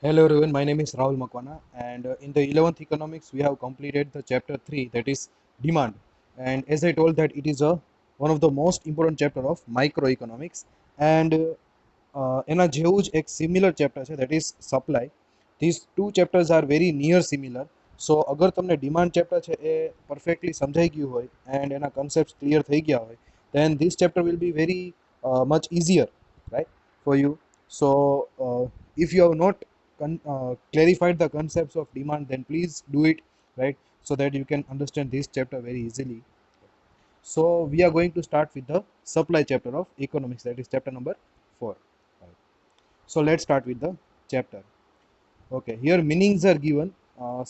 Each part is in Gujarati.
Hello everyone, my name is Rahul Makwana, and in the 11th economics we have completed the chapter 3, that is demand. And as I told that it is a one of the most important chapter of microeconomics, and એના જેવું જ એક સિમિલર ચેપ્ટર છે that is supply. These two chapters are very near similar. So અગર તમને ડિમાન્ડ ચેપ્ટર છે એ પરફેક્ટલી સમજાઈ ગયું હોય and એના concepts clear થઈ ગયા હોય, then this chapter will be very much easier, right, for you. So if you have not clarified the concepts of demand, then please do it, right, so that you can understand this chapter very easily. So we are going to start with the supply chapter of economics, that is chapter number 4. Right. So let's start with the chapter. Okay, here meanings are given.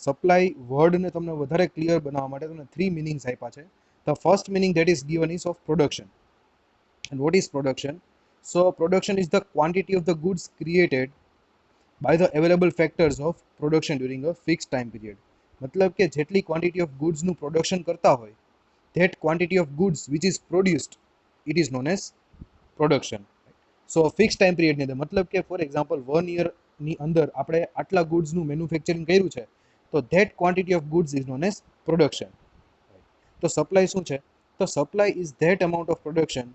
Supply word ને તમને વધારે ક્લિયર બનાવવા માટે તમને three meanings આપ્યા છે. The first meaning that is given is of production. And what is production? So production is the quantity of the goods created by the available factors of production during a fixed time period. मतलब કે જેટલી quantity of goods નું production કરતા હોય, that quantity of goods which is produced, it is known as production. So fixed time period ની અંદર મતલબ કે ફોર એક્ઝામ્પલ 1 year ની અંદર આપણે આટલા goods નું મેન્યુફેક્ચરિંગ કર્યું છે, તો that quantity of goods is known as production. તો સપ્લાય શું છે? તો supply is that amount of production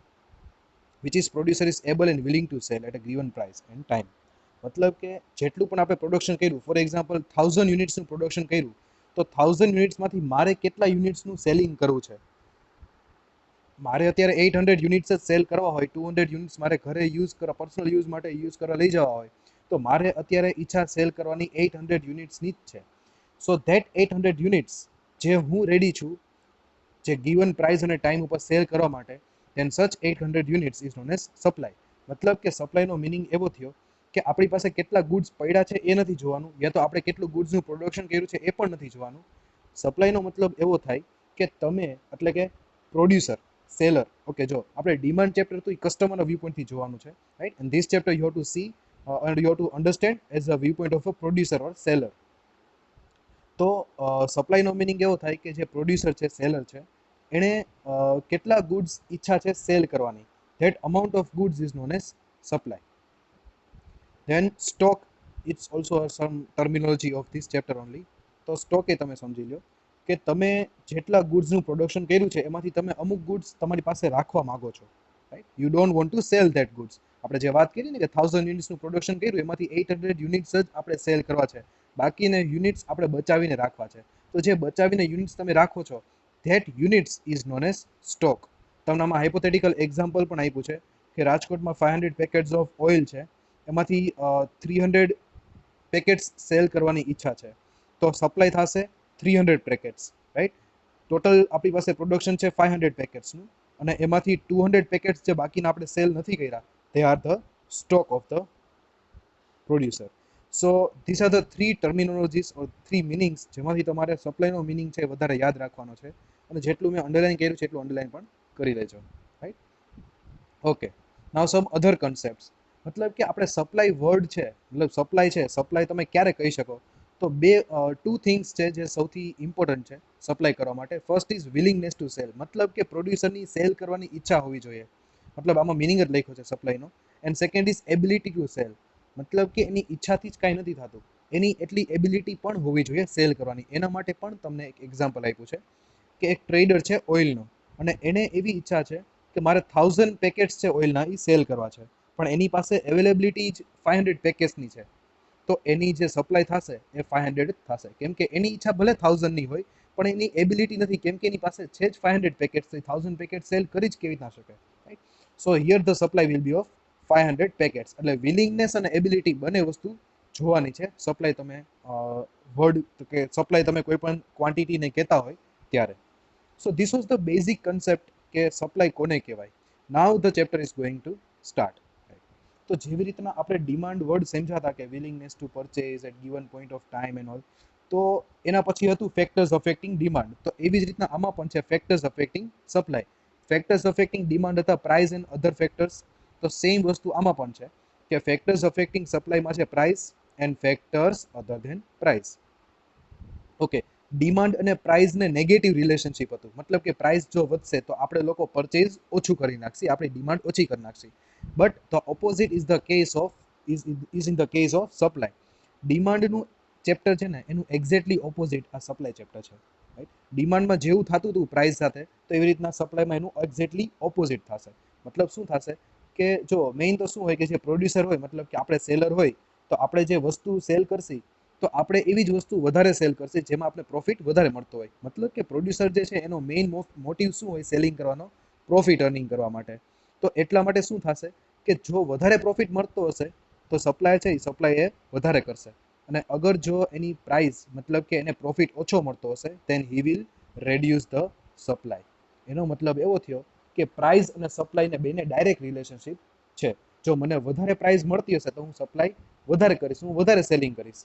which is producer is able and willing to sell at a given price and time. મતલબ કે જેટલું પણ આપણે પ્રોડક્શન કર્યું, ફોર એક્ઝામ્પલ 1000 યુનિટ્સનું પ્રોડક્શન કર્યું, તો 1000 યુનિટ્સમાંથી મારે કેટલા યુનિટ્સનું સેલિંગ કરવું છે? મારે અત્યારે 800 યુનિટ્સ જ સેલ કરવા હોય, 200 યુનિટ્સ મારે ઘરે યુઝ કરવા, પર્સનલ યુઝ માટે યુઝ કરવા લઈ જવા હોય, તો મારે અત્યારે ઈચ્છા સેલ કરવાની 800 યુનિટ્સની જ છે. સો ધેટ 800 યુનિટ્સ જે હું રેડી છું, જે ગિવન પ્રાઇસ અને ટાઈમ ઉપર સેલ કરવા માટે, then such 800 units is known as supply. મતલબ કે સપ્લાયનો મિનિંગ એવો થયો કે આપણી પાસે કેટલા ગુડ્સ પડ્યા છે એ નથી જોવાનું, યા તો આપણે કેટલું ગુડ્સનું પ્રોડક્શન કર્યું છે એ પણ નથી જોવાનું. સપ્લાયનો મતલબ એવો થાય કે તમે એટલે કે પ્રોડ્યુસર, સેલર. ઓકે, જો આપણે ડિમાન્ડ ચેપ્ટર તો એ કસ્ટમરના વ્યૂ પોઈન્ટથી જોવાનું છે, right, and this chapter you have to C and you have to understand as a viewpoint of a producer or seller. તો સપ્લાયનો મિનિંગ એવો થાય કે જે પ્રોડ્યુસર છે, સેલર છે, એણે કેટલા ગુડ્સ ઈચ્છા છે સેલ કરવાની, that amount of goods is known as supply. Then stock, it's also some terminology of this chapter only. તો સ્ટોક એ તમે સમજી લો કે તમે જેટલા ગુડ્સનું પ્રોડક્શન કર્યું છે એમાંથી તમે અમુક ગુડ્સ તમારી પાસે રાખવા માંગો છો, right, you don't want to sell that goods. આપણે જે વાત કરી ને કે 1000 યુનિટ્સનું પ્રોડક્શન કર્યું, એમાંથી 800 યુનિટ્સ જ આપણે સેલ કરવા છે, બાકીના યુનિટ્સ આપણે બચાવીને રાખવા છે. તો જે બચાવીને યુનિટ્સ તમે રાખો છો, that units is known as stock. તમને આમાં હાઇપોથેટિકલ એક્ઝામ્પલ પણ આપ્યું છે કે રાજકોટમાં 500 પેકેટ્સ ઓફ ઓઇલ છે, એમાંથી 300 પેકેટ્સ સેલ કરવાની ઈચ્છા છે, તો સપ્લાય થશે 300 પેકેટ્સ, રાઈટ. ટોટલ આપણી પાસે પ્રોડક્શન છે 500 પેકેટ્સનું, અને એમાંથી 200 પેકેટ્સ જે બાકીના આપણે સેલ નથી કર્યા, they are the stock of the producer. So these are the three terminologies or three meanings જેમાંથી તમારે સપ્લાયનો મિનિંગ છે વધારે યાદ રાખવાનો છે, અને જેટલું મેં અંડરલાઈન કર્યું છે એટલું અંડરલાઈન પણ કરી લેજો, રાઈટ. ઓકે, નાઉ સમ અધર કન્સેપ્ટ્સ. મતલબ કે આપણે સપ્લાય વર્ડ છે, મતલબ સપ્લાય છે, સપ્લાય તમે ક્યારે કહી શકો? તો ટુ થિંગ્સ છે જે સૌથી ઇમ્પોર્ટન્ટ છે સપ્લાય કરવા માટે. First is willingness to sell, મતલબ કે પ્રોડ્યુસરની સેલ કરવાની ઈચ્છા હોવી જોઈએ, મતલબ આમાં મિનિંગ જ લખ્યો છે સપ્લાયનો. And second is ability to sell, મતલબ કે એની ઈચ્છાથી જ કાંઈ નથી થતું, એની એટલી એબિલિટી પણ હોવી જોઈએ સેલ કરવાની. એના માટે પણ તમને એક એક્ઝામ્પલ આપ્યું છે કે એક ટ્રેડર છે ઓઇલનો, અને એને એવી ઈચ્છા છે કે મારે 1000 પેકેટ્સ છે ઓઇલના એ સેલ કરવા છે, પણ એની પાસે અવેલેબિલિટી જ 500 પેકેટ્સની છે. તો એની જે સપ્લાય થશે એ 500 જ થશે, કેમ કે એની ઈચ્છા ભલે 1000ની હોય, પણ એની એબિલિટી નથી, કેમ કે એની પાસે છે જ 500 પેકેટ્સ, 1000 પેકેટ સેલ કરી જ કેવી ના શકે, right. So here the supply will be of 500 packets. એટલે વિલિંગનેસ અને એબિલિટી બંને વસ્તુ જોવાની છે સપ્લાય તમે વર્ડ કે સપ્લાય તમે કોઈ પણ ક્વોન્ટિટીને કહેતા હોય ત્યારે. So this was the basic concept કે સપ્લાય કોને કહેવાય. Now the chapter is going to start. તો જેવી રીતના આપણે ડિમાન્ડ વર્ડ સમજાતા કે willingness to purchase at given point of time and all, તો એના પછી હતું ફેક્ટર્સ અફેક્ટિંગ ડિમાન્ડ. તો એવી જ રીતના આમાં પણ છે factors affecting supply. Factors affecting demand હતા પ્રાઇસ એન્ડ અધર ફેક્ટર્સ. તો સેમ વસ્તુ આમાં પણ છે કે ફેક્ટર્સ અફેક્ટિંગ સપ્લાયમાં છે price and factors other than price. Okay, demand અને પ્રાઇસને નેગેટિવ રિલેશનશિપ હતું, મતલબ કે પ્રાઇસ જો વધશે તો આપણે લોકો પરચેઝ ઓછું કરી નાખશી, આપણી ડિમાન્ડ ઓછી કરી નાખશી. But the opposite is the case of is in the case of supply. ડિમાન્ડનું ચેપ્ટર છે ને એનું એક્ઝેક્ટલી ઓપોઝિટ આ સપ્લાય ચેપ્ટર છે, રાઈટ? ડિમાન્ડમાં જેવું થતું હતું પ્રાઇસ સાથે, તો એવી રીતના સપ્લાયમાં એનું એક્ઝેક્ટલી ઓપોઝિટ થશે. મતલબ શું થશે કે જો મેઇન તો શું હોય કે જે પ્રોડ્યુસર હોય, મતલબ કે આપણે સેલર હોય, તો આપણે જે વસ્તુ સેલ કરશી તો આપણે એવી જ વસ્તુ વધારે સેલ કરશે જેમાં આપણે પ્રોફિટ વધારે મળતો હોય. મતલબ કે પ્રોડ્યુસર જે છે એનો મેઇન મોટિવ શું હોય સેલિંગ કરવાનો? પ્રોફિટ અર્નિંગ કરવા માટે. તો એટલા માટે શું થશે કે જો વધારે પ્રોફિટ મળતો હશે તો સપ્લાય છે એ સપ્લાય એ વધારે કરશે. અને અગર જો એની પ્રાઇસ મતલબ કે એને પ્રોફિટ ઓછો મળતો હશે then he will reduce the supply. એનો મતલબ એવો થયો કે પ્રાઇસ અને સપ્લાયને બેને ડાયરેક્ટ રિલેશનશિપ છે. જો મને વધારે પ્રાઇસ મળતી હશે તો હું સપ્લાય વધારે કરીશ, હું વધારે સેલિંગ કરીશ.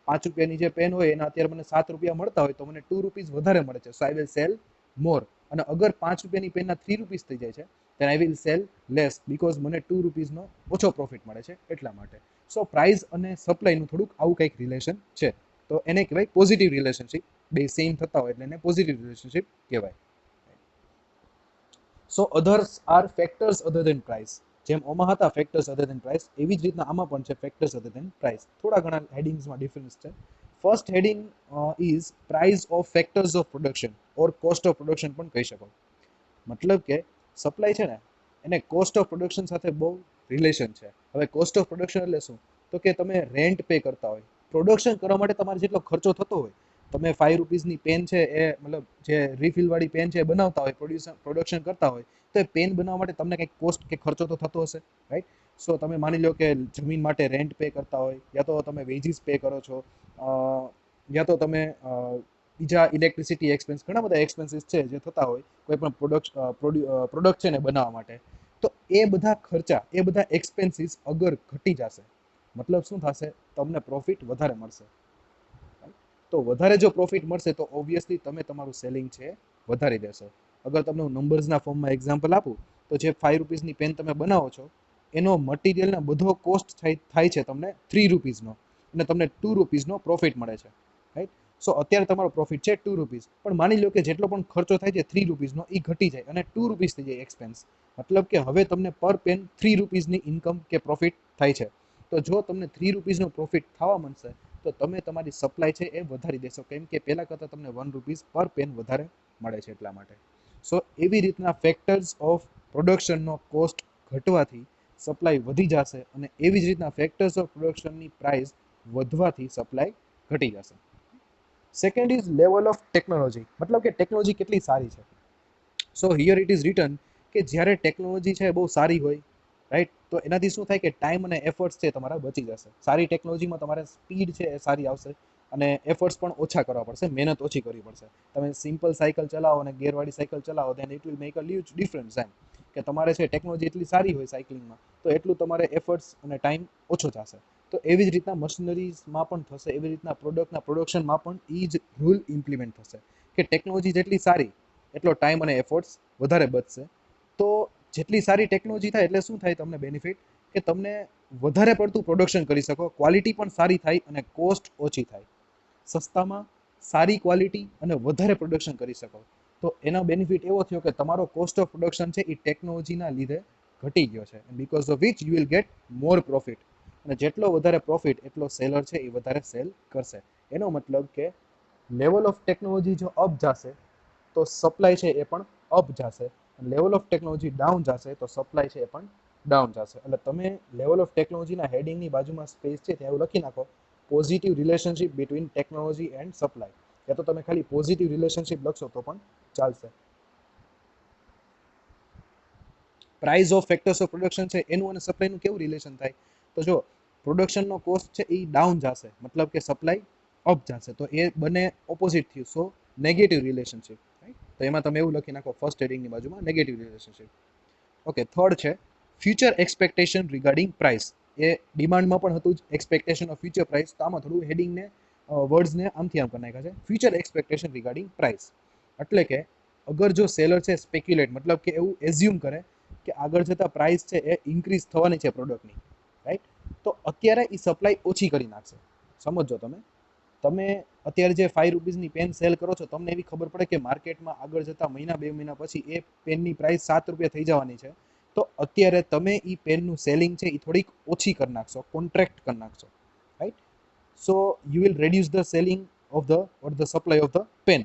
5 રૂપિયાની જે પેન હોય એના અત્યારે મને 7 રૂપિયા મળતા હોય તો મને 2 રૂપીસ વધારે મળે છે, સો આઈ વિલ સેલ મોર. અને અગર 5 રૂપિયાની પેનના 3 રૂપીસ થઈ જાય છે then I will sell less because મને 2 રૂપીસનો ઓછો પ્રોફિટ મળે છે એટલા માટે. સો પ્રાઇસ અને સપ્લાયનું થોડુંક આવું કંઈક રિલેશન છે. તો એને કહેવાય પોઝિટિવ રિલેશનશિપ. બે સેમ થતા હોય એટલે એને પોઝિટિવ રિલેશનશિપ કહેવાય. So others are factors other than price. જેમ ઓમાં હતા ફેક્ટર્સ અધર ધેન પ્રાઇસ, એવી જ રીતના આમાં પણ છે ફેક્ટર્સ અધર ધેન પ્રાઇસ. થોડા ઘણા હેડિંગ્સમાં ડિફરન્સ છે. First heading is price of factors of production or cost of production પણ કહી શકો. મતલબ કે સપ્લાય છે ને એને કોસ્ટ ઓફ પ્રોડક્શન સાથે બહુ રિલેશન છે. હવે કોસ્ટ ઓફ પ્રોડક્શન એટલે શું? તો કે તમે રેન્ટ પે કરતા હોય, પ્રોડક્શન કરવા માટે તમારે જેટલો ખર્ચો થતો હોય, તમે 5 રૂપીસની પેન છે એ મતલબ જે રિફિલવાળી પેન છે એ બનાવતા હોય, પ્રોડક્શન કરતા હોય, તો એ પેન બનાવવા માટે તમને કંઈક કોસ્ટ કે ખર્ચો તો થતો હશે, રાઈટ? સો તમે માની લો કે જમીન માટે રેન્ટ પે કરતા હોય, યા તો તમે વેજીસ પે કરો છો, યા તો તમે બીજા ઇલેક્ટ્રિસિટી એક્સપેન્સ, ઘણા બધા એક્સપેન્સીસ છે જે થતા હોય કોઈ પણ પ્રોડક્ટ છે ને બનાવવા માટે. તો એ બધા ખર્ચા, એ બધા એક્સપેન્સીસ અગર ઘટી જશે, મતલબ શું થશે? તમને પ્રોફિટ વધારે મળશે. તો વધારે જો પ્રોફિટ મળશે તો ઓબ્વિયસલી તમે તમારું સેલિંગ છે વધારી દેશો. અગર તમને હું નંબર્સના ફોર્મમાં એક્ઝામ્પલ આપું તો જે 5 રૂપીસની પેન તમે બનાવો છો એનો મટીરિયલના બધો કોસ્ટ થાય છે તમને 3 રૂપીસનો, અને તમને 2 રૂપીસનો પ્રોફિટ મળે છે, રાઈટ? સો અત્યારે તમારો પ્રોફિટ છે 2 રૂપીસ, પણ માની લો કે જેટલો પણ ખર્ચો થાય છે 3 રૂપીસનો એ ઘટી જાય અને 2 રૂપીસ થઈ જાય એક્સપેન્સ. મતલબ કે હવે તમને પર પેન 3 રૂપીસની ઇન્કમ કે પ્રોફિટ થાય છે. તો જો તમને 3 રૂપીસનો પ્રોફિટ થવા મળશે તો તમે તમારી સપ્લાય છે એ વધારી દેશો, કેમ કે પહેલાં કરતાં તમને 1 રૂપીસ પર પેન વધારે મળે છે એટલા માટે. સો એવી રીતના ફેક્ટર્સ ઓફ પ્રોડક્શનનો કોસ્ટ ઘટવાથી સપ્લાય વધી જશે, અને એવી જ રીતના ફેક્ટર્સ ઓફ પ્રોડક્શનની પ્રાઇસ વધવાથી સપ્લાય ઘટી જશે. Second is level of technology, મતલબ કે ટેકનોલોજી કેટલી સારી છે. સો હિયર ઇટ ઇઝ રિટન કે જ્યારે ટેકનોલોજી છે બહુ સારી હોય, રાઈટ, તો એનાથી શું થાય કે ટાઈમ અને એફર્ટ્સ છે તમારા બચી જશે. સારી ટેકનોલોજીમાં તમારે સ્પીડ છે એ સારી આવશે અને એફર્ટ્સ પણ ઓછા કરવા પડશે, મહેનત ઓછી કરવી પડશે. તમે સિમ્પલ સાયકલ ચલાવો અને ગેરવાળી સાયકલ ચલાવો then it will make a huge difference. એમ કે તમારે છે ટેકનોલોજી એટલી સારી હોય સાયકલિંગમાં તો એટલું તમારે એફર્ટ્સ અને ટાઈમ ઓછો થશે. તો એવી જ રીતના મશીનરીઝમાં પણ થશે, એવી રીતના પ્રોડક્ટના પ્રોડક્શનમાં પણ એ જ રૂલ ઇમ્પ્લિમેન્ટ થશે કે ટેકનોલોજી જેટલી સારી એટલો ટાઈમ અને એફર્ટ્સ વધારે બચશે. તો જેટલી સારી ટેકનોલોજી થાય એટલે શું થાય તમને બેનિફિટ, કે તમને વધારે પડતું પ્રોડક્શન કરી શકો, ક્વોલિટી પણ સારી થાય અને કોસ્ટ ઓછી થાય. સસ્તામાં સારી ક્વોલિટી અને વધારે પ્રોડક્શન કરી શકો. તો એનો બેનિફિટ એવો થયો કે તમારો કોસ્ટ ઓફ પ્રોડક્શન છે એ ટેકનોલોજીના લીધે ઘટી ગયો છે, because of which you will gate more profit. અને જેટલો વધારે પ્રોફિટ એટલો સેલર છે એ વધારે સેલ કરશે. એનો મતલબ કે લેવલ ઓફ ટેકનોલોજી જો અપ જશે તો સપ્લાય છે એ પણ અપ જશે, લેવલ ઓફ ટેકનોલોજી ડાઉન જશે તો સપ્લાય છે એ પણ ડાઉન જશે. એટલે તમે લેવલ ઓફ ટેકનોલોજીના હેડિંગની બાજુમાં સ્પેસ છે ત્યાં એવું લખી નાખો positive relationship between technology and supply, યા તો તમે ખાલી પોઝિટિવ રિલેશનશિપ લખશો તો પણ ચાલશે. Price of factors of production છે એનું અને સપ્લાયનું કેવું રિલેશન થાય, તો જો પ્રોડક્શનનો કોસ્ટ છે એ ડાઉન જશે મતલબ કે સપ્લાય અપ જશે, તો એ બંને ઓપોઝિટ થયું, સો નેગેટિવ રિલેશનશિપ, રાઈટ? તો એમાં તમે એવું લખી નાખો ફર્સ્ટ હેડિંગની બાજુમાં નેગેટિવ રિલેશનશિપ. ઓકે, થર્ડ છે ફ્યુચર એક્સપેક્ટેશન રિગાર્ડિંગ પ્રાઇસ. એ ડિમાન્ડમાં પણ હતું જ એક્સપેક્ટેશન ઓફ ફ્યુચર પ્રાઇસ, તો આમાં થોડું હેડિંગને વર્ડ્સને આમથી આમ કરી નાખ્યા છે. ફ્યુચર એક્સપેક્ટેશન રિગાર્ડિંગ પ્રાઇસ એટલે કે અગર જો સેલર છે સ્પેક્યુલેટ મતલબ કે એવું એઝ્યુમ કરે કે આગળ જતાં પ્રાઇસ છે એ ઇન્ક્રીઝ થવાની છે પ્રોડક્ટની, રાઈટ, તો અત્યારે એ સપ્લાય ઓછી કરી નાખશે. સમજો તમે તમે અત્યારે જે 5 રૂપીસની પેન સેલ કરો છો, તમને એવી ખબર પડે કે માર્કેટમાં આગળ જતાં મહિના 2 મહિના પછી એ પેનની પ્રાઇસ 7 રૂપિયા થઈ જવાની છે, તો અત્યારે તમે એ પેનનું સેલિંગ છે એ થોડીક ઓછી કરી નાખશો, કોન્ટ્રાક્ટ કરી નાખશો, right? So you will reduce the selling of the or the supply of the pen.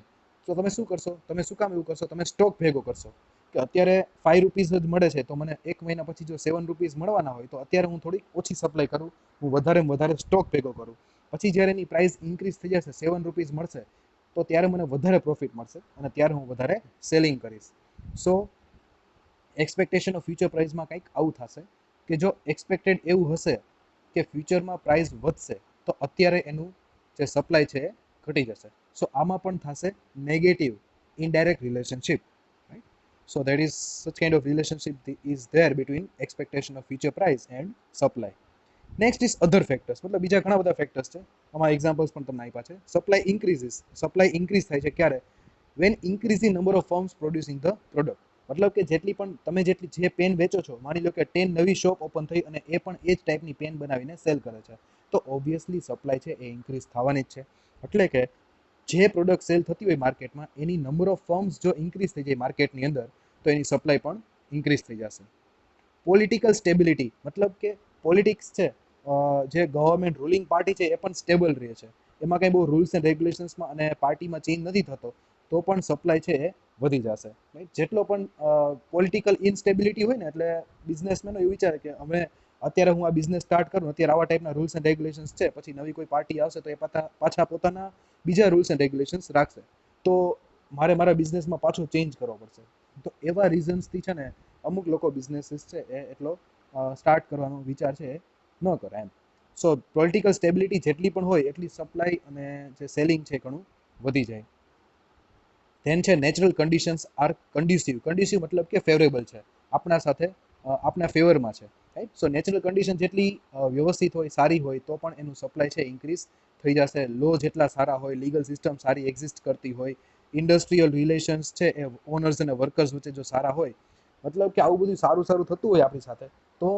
તો તમે શું કરશો, તમે શું કામ એવું કરશો, તમે સ્ટોક ભેગો કરશો કે અત્યારે 5 રૂપીસ જ મળે છે, તો મને 1 મહિના પછી જો 7 રૂપીસ મળવાના હોય તો અત્યારે હું થોડી ઓછી સપ્લાય કરું, હું વધારે સ્ટોક ભેગો કરું. પછી જ્યારે એની પ્રાઇસ ઇન્ક્રીઝ થઈ જશે, 7 રૂપીસ મળશે, તો ત્યારે મને વધારે પ્રોફિટ મળશે અને ત્યારે હું વધારે સેલિંગ કરીશ. સો એક્સપેક્ટેશન ઓફ ફ્યુચર પ્રાઇસમાં કંઈક આવું થશે કે જો એક્સપેક્ટેડ એવું હશે કે ફ્યુચરમાં પ્રાઇસ વધશે તો અત્યારે એનું જે સપ્લાય છે એ ઘટી જશે. સો આમાં પણ થશે negative indirect relationship, right. So that is સચ kind of relationship is there between expectation of future price and supply. Next is other factors, મતલબ બીજા ઘણા બધા ફેક્ટર્સ છે. આમાં એક્ઝામ્પલ્સ પણ તમને આપ્યા છે. સપ્લાય ઇન્ક્રીઝ થાય છે ક્યારે? When increase the number of firms producing the product. મતલબ કે જેટલી પણ તમે જે પેન વેચો છો, માની લો કે 10 નવી શોપ ઓપન થઈ અને એ પણ એ જ ટાઈપની પેન બનાવીને સેલ કરે છે, તો ઓબ્વિયસલી સપ્લાય છે એ ઇન્ક્રીઝ થવાની જ છે. એટલે કે જે પ્રોડક્ટ સેલ થતી હોય માર્કેટમાં, એની નંબર ઓફ ફર્મ્સ જો ઇન્ક્રીઝ થઈ જાય માર્કેટની અંદર, તો એની સપ્લાય પણ ઇન્ક્રીઝ થઈ જશે. પોલિટિકલ સ્ટેબિલિટી, મતલબ કે પોલિટિક્સ છે, જે ગવર્મેન્ટ રૂલિંગ પાર્ટી છે એ પણ સ્ટેબલ રહે છે, એમાં કંઈ બહુ રૂલ્સ એન્ડ રેગ્યુલેશન્સમાં અને પાર્ટીમાં ચેન્જ નથી થતો, તો પણ સપ્લાય છે એ વધી જશે. જેટલો પણ પોલિટિકલ ઇનસ્ટેબિલિટી હોય ને, એટલે બિઝનેસમેનો એવું વિચારે કે અમે અત્યારે હું આ બિઝનેસ સ્ટાર્ટ કરું, અત્યારે આવા ટાઈપના રૂલ્સ એન્ડ રેગ્યુલેશન્સ છે, પછી નવી કોઈ પાર્ટી આવશે તો એ પાછા પોતાના બીજા રૂલ્સ એન્ડ રેગ્યુલેશન્સ રાખશે, તો મારે મારા બિઝનેસમાં પાછો ચેન્જ કરવો પડશે. તો એવા રીઝન્સથી છે ને અમુક લોકો બિઝનેસીસ છે એ એટલો સ્ટાર્ટ કરવાનો વિચાર છે એ ન કરે એમ. સો પોલિટિકલ સ્ટેબિલિટી જેટલી પણ હોય એટલી સપ્લાય અને જે સેલિંગ છે ઘણું વધી જાય. ધેન છે નેચરલ કન્ડિશન્સ આર કન્ડ્યુસિવ. કન્ડ્યુસિવ મતલબ કે ફેવરેબલ છે, આપણા સાથે આપણા ફેવરમાં છે, રાઈટ. સો નેચરલ કન્ડિશન જેટલી વ્યવસ્થિત હોય, સારી હોય, તો પણ એનું સપ્લાય છે ઇન્ક્રીઝ થઈ જશે. લો જેટલા સારા હોય, લીગલ સિસ્ટમ સારી એક્ઝિસ્ટ કરતી હોય, ઇન્ડસ્ટ્રીયલ રિલેશન્સ છે એ ઓનર્સ અને વર્કર્સ વચ્ચે જો સારા હોય, મતલબ કે આવું બધું સારું થતું હોય આપણી સાથે, તો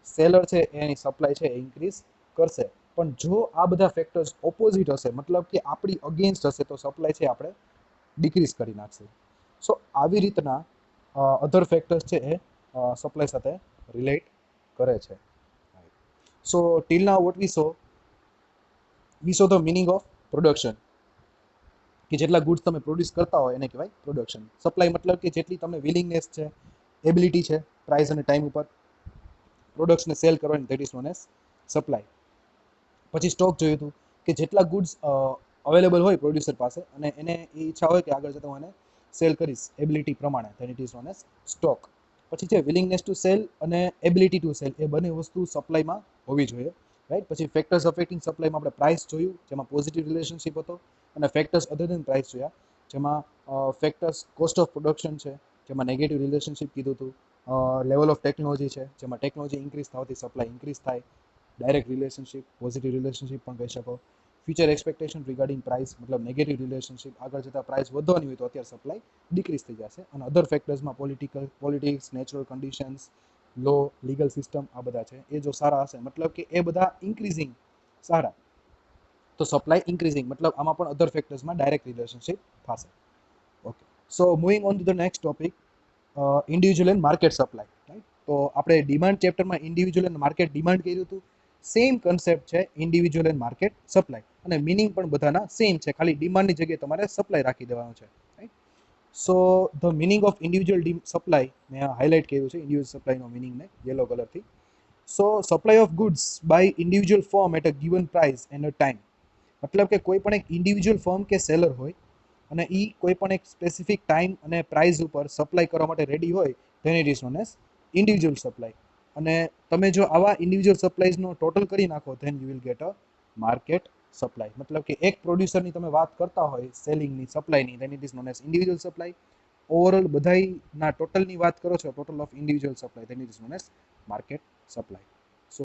સેલર છે એની સપ્લાય છે એ ઇન્ક્રીઝ કરશે. પણ જો આ બધા ફેક્ટર્સ ઓપોઝિટ હશે, મતલબ કે આપણી અગેન્સ્ટ હશે, તો સપ્લાય છે આપણે ડિક્રીઝ કરી નાખશે. સો આવી રીતના અધર ફેક્ટર્સ છે એ સપ્લાય સાથે રિલેટ કરે છે. So till now what we saw the meaning of production, કે જેટલા ગુડ્સ તમે પ્રોડ્યુસ કરતા હોય એને કહેવાય પ્રોડક્શન. સપ્લાય મતલબ કે જેટલી તમને વિલિંગનેસ છે, એબિલિટી છે પ્રાઇસ અને ટાઈમ ઉપર પ્રોડક્ટ્સને સેલ કરવાની, that is known as supply. પછી સ્ટોક જોયું હતું કે જેટલા ગુડ્સ અવેલેબલ હોય પ્રોડ્યુસર પાસે અને એને એ ઈચ્છા હોય કે આગળ જતા હું એને સેલ કરીશ એબિલિટી પ્રમાણે, than it is known as stock. પછી છે વિલિંગનેસ ટુ સેલ અને એબિલિટી ટુ સેલ, એ બંને વસ્તુ સપ્લાયમાં હોવી જોઈએ, રાઈટ. પછી ફેક્ટર્સ અફેક્ટિંગ સપ્લાયમાં આપણે પ્રાઇસ જોયું, જેમાં પોઝિટિવ રિલેશનશિપ હતો, અને ફેક્ટર્સ અધર દેન પ્રાઇસ જોયા, જેમાં ફેક્ટર્સ કોસ્ટ ઓફ પ્રોડક્શન છે, જેમાં નેગેટિવ રિલેશનશિપ કીધું હતું, લેવલ ઓફ ટેકનોલોજી છે, જેમાં ટેકનોલોજી ઇન્ક્રીઝ થવાથી સપ્લાય ઇન્ક્રીઝ થાય, ડાયરેક્ટ રિલેશનશિપ, પોઝિટિવ રિલેશનશિપ પણ કહી શકો. ફ્યુચર એક્સપેક્ટેશન રિગાર્ડિંગ પ્રાઇસ, મતલબ નેગેટિવ રિલેશનશિપ, આગળ જતાં પ્રાઇસ વધવાની હોય તો અત્યારે સપ્લાય ડિક્રીઝ થઈ જશે. અને અધર ફેક્ટર્સમાં પોલિટિક્સ, નેચરલ કન્ડિશન્સ, લો, લીગલ સિસ્ટમ, આ બધા છે એ જો સારા હશે, મતલબ કે એ બધા ઇન્ક્રીઝિંગ સારા, તો સપ્લાય ઇન્ક્રીઝિંગ, મતલબ આમાં પણ અધર ફેક્ટર્સમાં ડાયરેક્ટ રિલેશનશિપ થશે. Okay, so moving on to the next topic, individual and market supply, right. તો આપણે ડિમાન્ડ ચેપ્ટરમાં ઇન્ડિવિજ્યુઅલ એન્ડ માર્કેટ ડિમાન્ડ કર્યું હતું. સેમ કન્સેપ્ટ છે ઇન્ડિવિજ્યુઅલ એન્ડ માર્કેટ સપ્લાય, અને મિનિંગ પણ બધાના સેમ છે, ખાલી ડિમાન્ડની જગ્યાએ તમારે સપ્લાય રાખી દેવાનું છે, right. So the meaning of individual supply મેં હાઇલાઇટ કર્યું છે, ઇન્ડિવિજ્યુઅલ સપ્લાયનો મિનિંગને યલો કલરથી. So supply of goods by individual firm at a given price and a time. મતલબ કે કોઈ પણ એક ઇન્ડિવિજ્યુઅલ ફર્મ કે સેલર હોય અને એ કોઈ પણ એક સ્પેસિફિક ટાઈમ અને પ્રાઇસ ઉપર સપ્લાય કરવા માટે રેડી હોય, then it is known as individual supply. અને તમે જો આવા ઇન્ડિવિજ્યુઅલ સપ્લાયનો ટોટલ કરી નાખો, then you will get a market supply. મતલબ કે એક પ્રોડ્યુસરની તમે વાત કરતા હોય સેલિંગની, સપ્લાયની, then it is known as individual supply. Overall બધાના ટોટલની વાત કરો છો, total of individual supply, then it is known as market supply.